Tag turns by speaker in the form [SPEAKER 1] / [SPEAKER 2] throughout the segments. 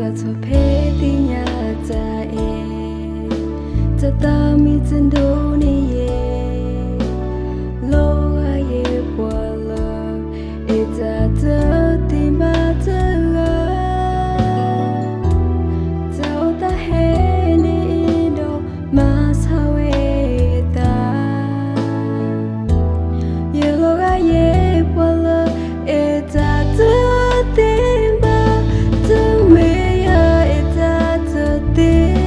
[SPEAKER 1] cho phê tình nhà ta ta ta mi chân đâu nè lo ai qua lơ ta ta tìm ba ta tao ta hay nè đâu mà sao ta ye lo ai qua lơ ta ta tìm ba ta me ya ta ta tìm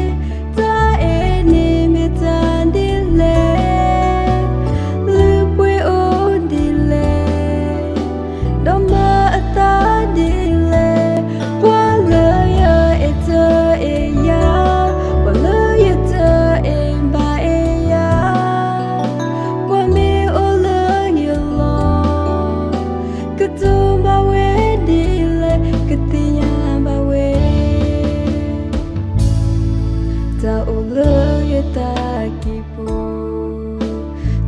[SPEAKER 1] ta ula ya ta kipu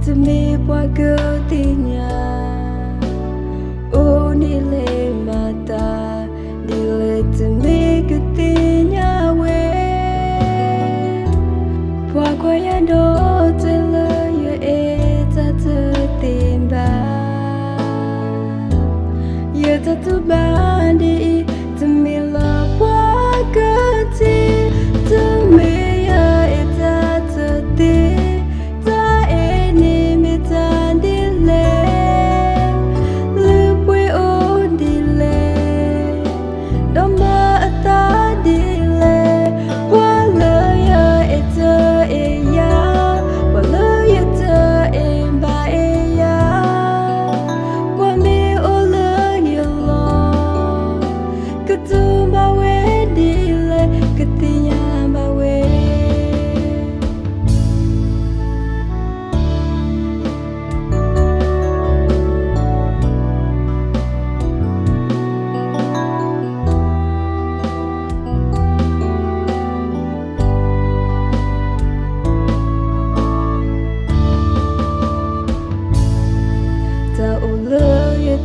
[SPEAKER 1] temi pua ketinya oh nile mata nile temi ketinya we pua koya do tele ya eta tetimba ya tatu bandi temi la pua keti temi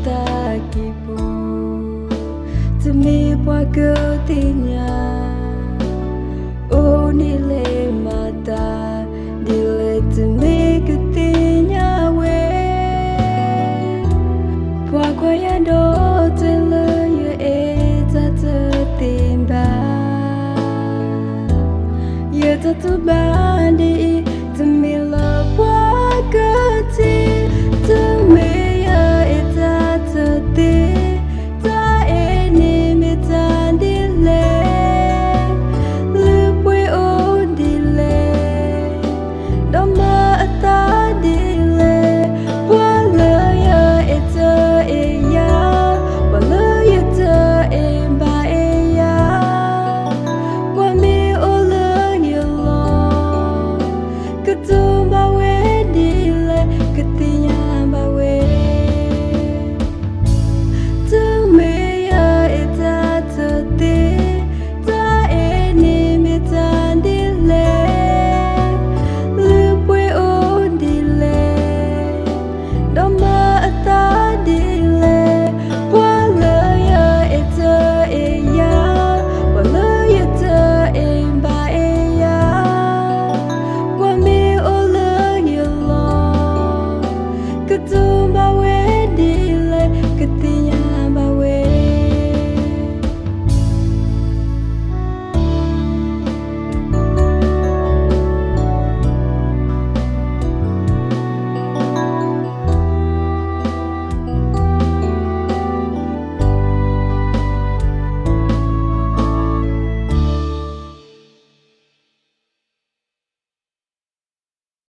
[SPEAKER 1] ta kipu temi pua ketinya